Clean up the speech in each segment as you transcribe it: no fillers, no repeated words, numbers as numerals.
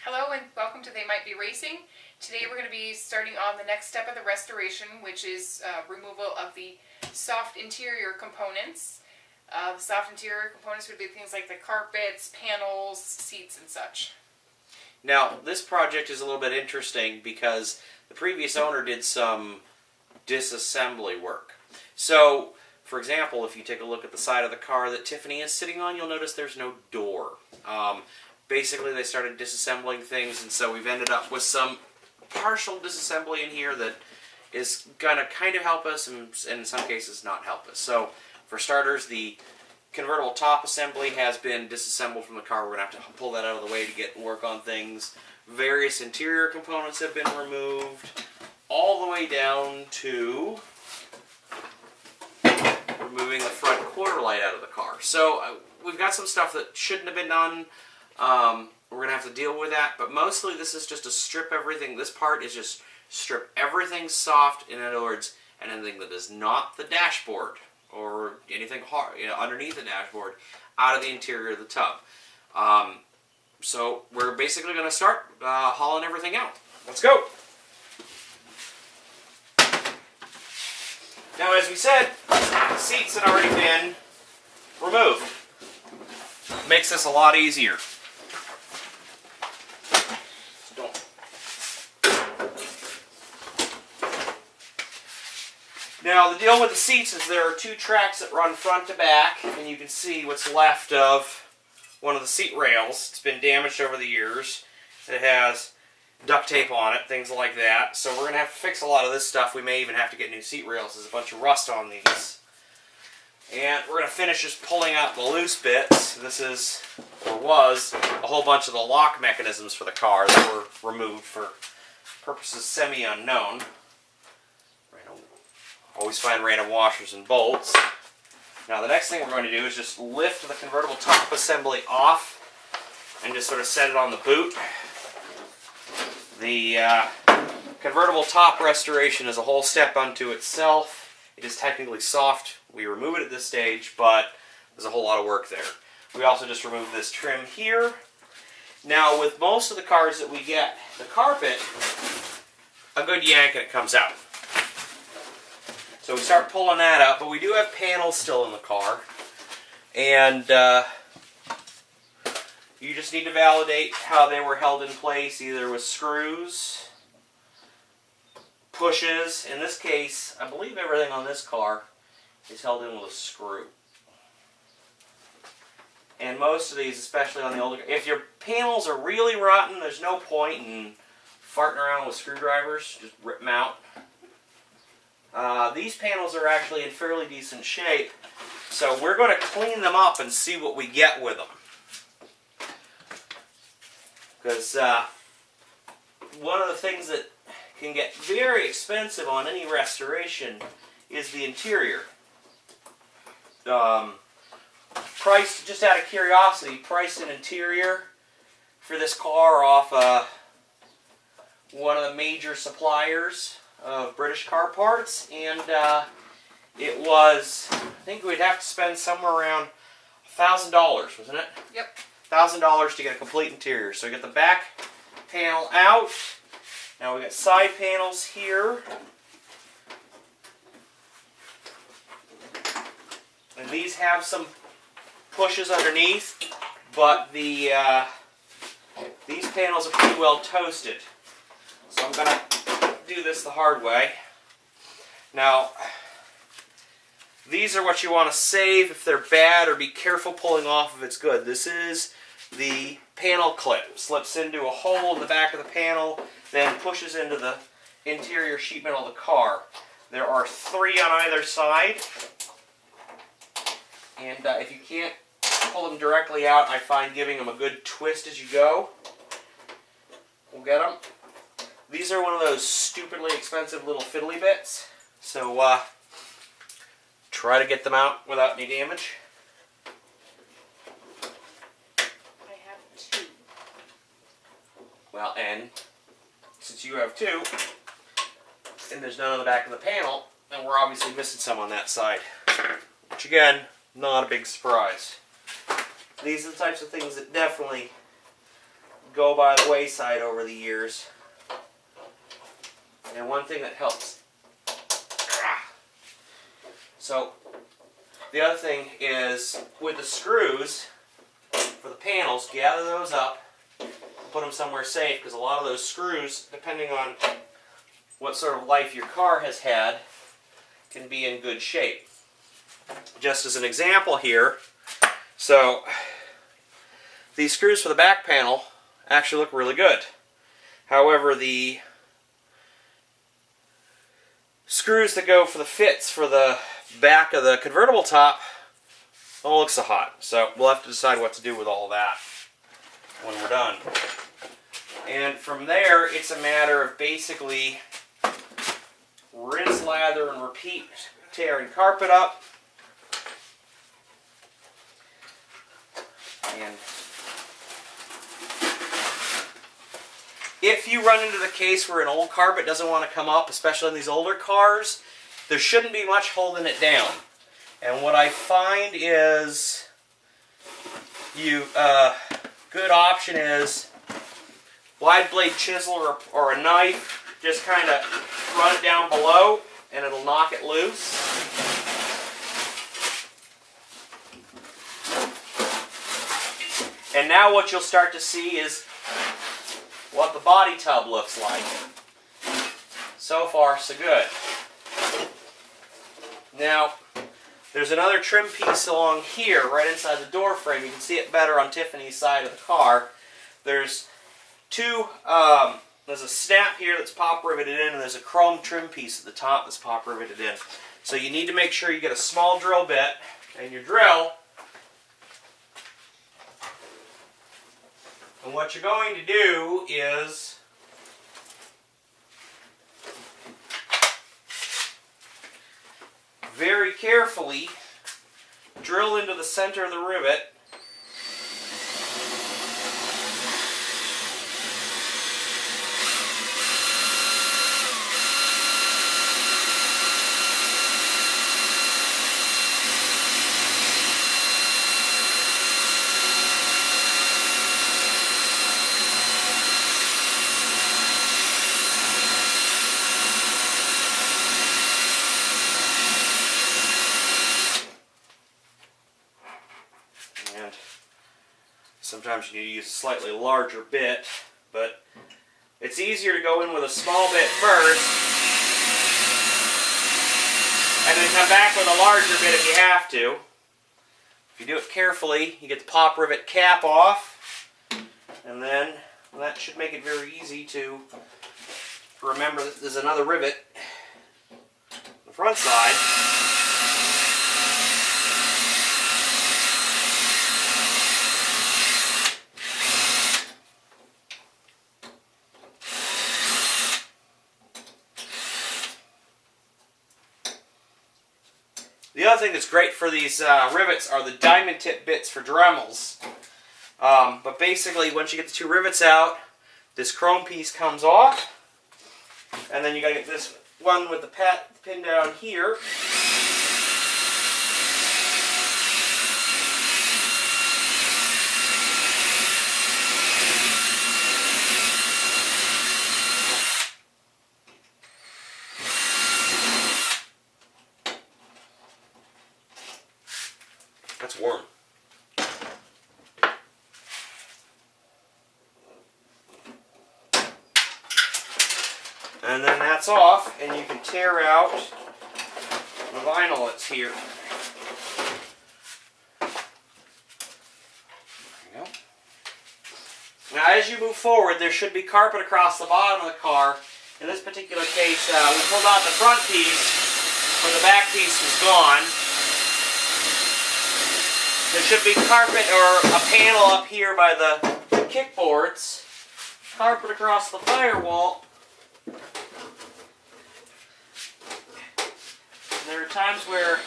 Hello and welcome to They Might Be Racing. Today we're going to be starting on the next step of the restoration, which is removal of the soft interior components. The soft interior components would be things like the carpets, panels, seats, and such. Now, this project is a little bit interesting because the previous owner did some disassembly work. So, for example, if you take a look at the side of the car that Tiffany is sitting on, you'll notice there's no door. Basically, they started disassembling things, and so we've ended up with some partial disassembly in here that is going to kind of help us and in some cases not help us. So, for starters, the convertible top assembly has been disassembled from the car. We're going to have to pull that out of the way to get work on things. Various interior components have been removed, all the way down to removing the front quarter light out of the car. So, we've got some stuff that shouldn't have been done. We're going to have to deal with that, but mostly this is just to strip everything. This part is just strip everything soft, in other words, and anything that is not the dashboard or anything hard, underneath the dashboard, out of the interior of the tub. So we're basically going to start hauling everything out. Let's go! Now, as we said, the seats had already been removed. Makes this a lot easier. Now, the deal with the seats is there are two tracks that run front to back, and you can see what's left of one of the seat rails. It's been damaged over the years. It has duct tape on it, things like that. So we're going to have to fix a lot of this stuff. We may even have to get new seat rails. There's a bunch of rust on these. And we're going to finish just pulling out the loose bits. This is, or was, a whole bunch of the lock mechanisms for the car that were removed for purposes semi-unknown. Always find random washers and bolts. Now the next thing we're going to do is just lift the convertible top assembly off and just sort of set it on the boot. The convertible top restoration is a whole step unto itself. It is technically soft. We remove it at this stage, but there's a whole lot of work there. We also just removed this trim here. Now with most of the cars that we get, the carpet, a good yank and it comes out. So we start pulling that out, but we do have panels still in the car. And you just need to validate how they were held in place, either with screws, pushes. In this case, I believe everything on this car is held in with a screw. And most of these, especially on the older, if your panels are really rotten, there's no point in farting around with screwdrivers. Just rip them out. These panels are actually in fairly decent shape, so we're going to clean them up and see what we get with them. Because one of the things that can get very expensive on any restoration is the interior. Price, just out of curiosity, priced an interior for this car off one of the major suppliers of British car parts, and it was, I think we'd have to spend somewhere around $1,000, wasn't it? Yep. $1,000 to get a complete interior. So we get the back panel out. Now we got side panels here. And these have some pushes underneath, but the these panels are pretty well toasted. So I'm going to do this the hard way. Now, these are what you want to save if they're bad, or be careful pulling off if it's good. This is the panel clip. Slips into a hole in the back of the panel, then pushes into the interior sheet metal of the car. There are 3 on either side, and if you can't pull them directly out, I find giving them a good twist as you go will get them. These are one of those stupidly expensive little fiddly bits, so try to get them out without any damage. I have 2. Well, and since you have 2, and there's none on the back of the panel, then we're obviously missing some on that side. Which again, not a big surprise. These are the types of things that definitely go by the wayside over the years. And one thing that helps. So, the other thing is, with the screws for the panels, gather those up, put them somewhere safe, because a lot of those screws, depending on what sort of life your car has had, can be in good shape. Just as an example here, so these screws for the back panel actually look really good. However, the screws that go for the fits for the back of the convertible top don't look so hot. So we'll have to decide what to do with all that when we're done. And from there, it's a matter of basically rinse, lather, and repeat, tearing carpet up. And if you run into the case where an old carpet doesn't want to come up, especially in these older cars, there shouldn't be much holding it down. And what I find is, good option is wide blade chisel or a knife. Just kind of run it down below, and it'll knock it loose. And now what you'll start to see is what the body tub looks like. So far, so good. Now, there's another trim piece along here, right inside the door frame. You can see it better on Tiffany's side of the car. There's two, there's a snap here that's pop riveted in, and there's a chrome trim piece at the top that's pop riveted in. So you need to make sure you get a small drill bit, and your drill. And what you're going to do is very carefully drill into the center of the rivet. Sometimes you need to use a slightly larger bit, but it's easier to go in with a small bit first and then come back with a larger bit if you have to. If you do it carefully, you get the pop rivet cap off, and then that should make it very easy to remember that there's another rivet on the front side. The other thing that's great for these rivets are the diamond tip bits for Dremels. But basically, once you get the two rivets out, this chrome piece comes off, and then you gotta get this one with the pin down here. That's warm. And then that's off, and you can tear out the vinyl that's here. There you go. Now, as you move forward, there should be carpet across the bottom of the car. In this particular case, we pulled out the front piece, where the back piece was gone. There should be carpet or a panel up here by the kickboards. Carpet across the firewall. And there are times where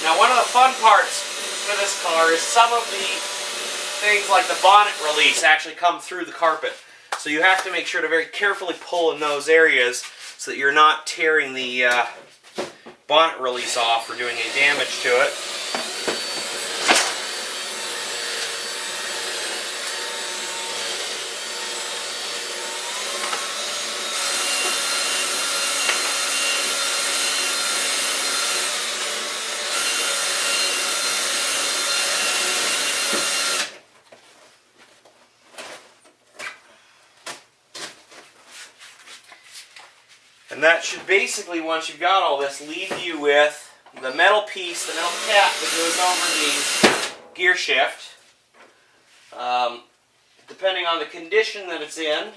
now one of the fun parts for this car is some of the things like the bonnet release actually come through the carpet. So you have to make sure to very carefully pull in those areas so that you're not tearing the bonnet release off or doing any damage to it. And that should basically, once you've got all this, leave you with the metal piece, the metal cap that goes over the gear shift. Depending on the condition that it's in,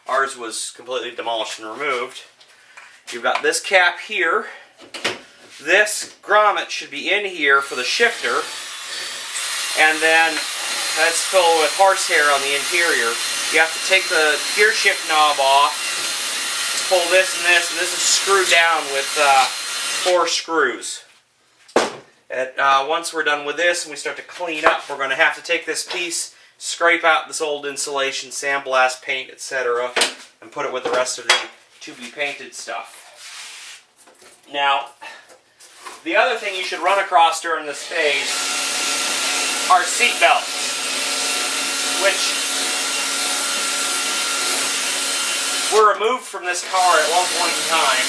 ours was completely demolished and removed. You've got this cap here. This grommet should be in here for the shifter. And then that's filled with horsehair on the interior. You have to take the gear shift knob off, pull this, and this is screwed down with 4 screws. Once we're done with this and we start to clean up, we're going to have to take this piece, scrape out this old insulation, sandblast paint, etc., and put it with the rest of the to-be painted stuff. Now, the other thing you should run across during this phase are seat belts, which were removed from this car at one point in time.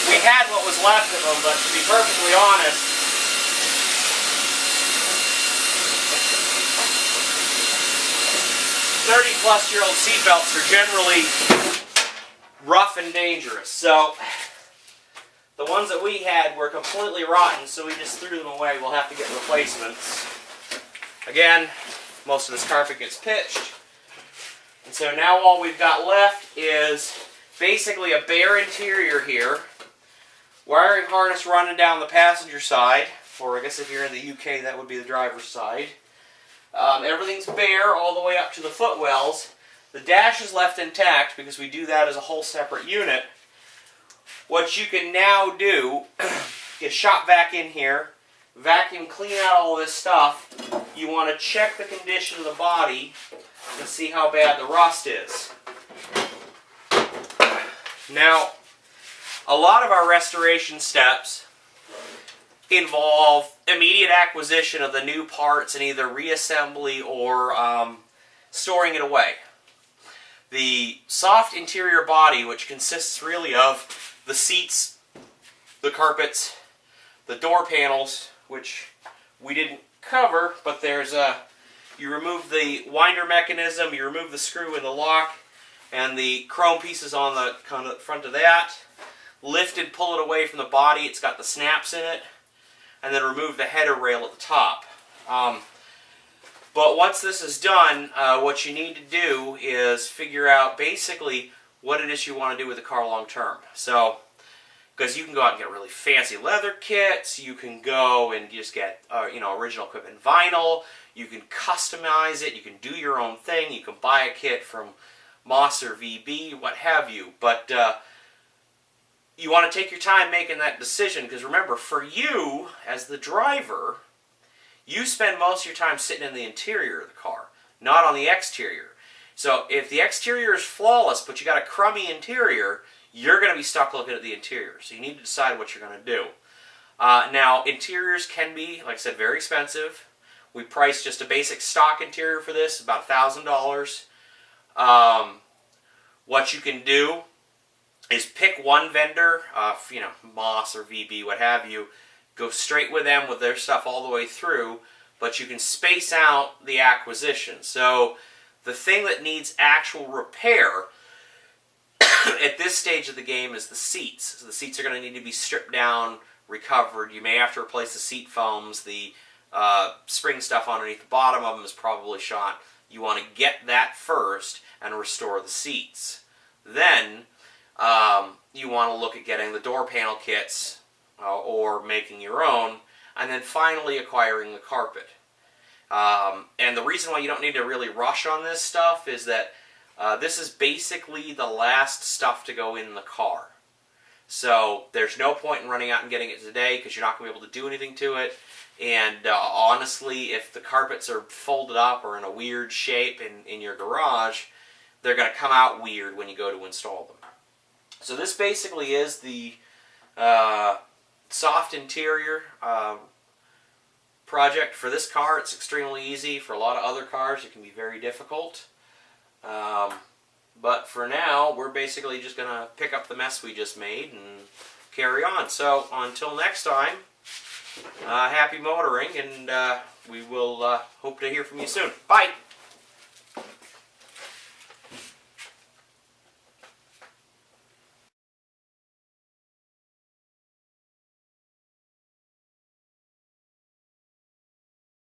We had what was left of them, but to be perfectly honest, 30-plus-year-old seatbelts are generally rough and dangerous. So the ones that we had were completely rotten, so we just threw them away. We'll have to get replacements. Again, most of this carpet gets pitched. And so now all we've got left is basically a bare interior here. Wiring harness running down the passenger side, or I guess if you're in the UK that would be the driver's side. Everything's bare all the way up to the footwells. The dash is left intact because we do that as a whole separate unit. What you can now do is shop vac in here, vacuum clean out all this stuff. You want to check the condition of the body and see how bad the rust is. Now, a lot of our restoration steps involve immediate acquisition of the new parts and either reassembly or storing it away. The soft interior body, which consists really of the seats, the carpets, the door panels, which we didn't cover, but there's you remove the winder mechanism, you remove the screw in the lock, and the chrome pieces on the kind of front of that. Lift and pull it away from the body, it's got the snaps in it, and then remove the header rail at the top. But once this is done, what you need to do is figure out basically what it is you want to do with the car long term. So, because you can go out and get really fancy leather kits, you can go and just get original equipment vinyl, you can customize it, you can do your own thing, you can buy a kit from Moss or VB, what have you. But you want to take your time making that decision, because remember, for you as the driver, you spend most of your time sitting in the interior of the car, not on the exterior. So if the exterior is flawless, but you got a crummy interior, you're going to be stuck looking at the interior. So you need to decide what you're going to do. Now, interiors can be, like I said, very expensive. We priced just a basic stock interior for this, about $1,000. What you can do is pick one vendor, Moss or VB, what have you, go straight with them with their stuff all the way through, but you can space out the acquisition. So the thing that needs actual repair at this stage of the game is the seats. So the seats are going to need to be stripped down, recovered. You may have to replace the seat foams. The spring stuff underneath the bottom of them is probably shot. You want to get that first and restore the seats. Then you want to look at getting the door panel kits or making your own, and then finally acquiring the carpet. And the reason why you don't need to really rush on this stuff is that this is basically the last stuff to go in the car. So there's no point in running out and getting it today because you're not going to be able to do anything to it. And honestly, if the carpets are folded up or in a weird shape in your garage, they're going to come out weird when you go to install them. So this basically is the soft interior project for this car. It's extremely easy. For a lot of other cars, it can be very difficult. But for now, we're basically just going to pick up the mess we just made and carry on. So until next time, happy motoring, and we will hope to hear from you soon. Bye!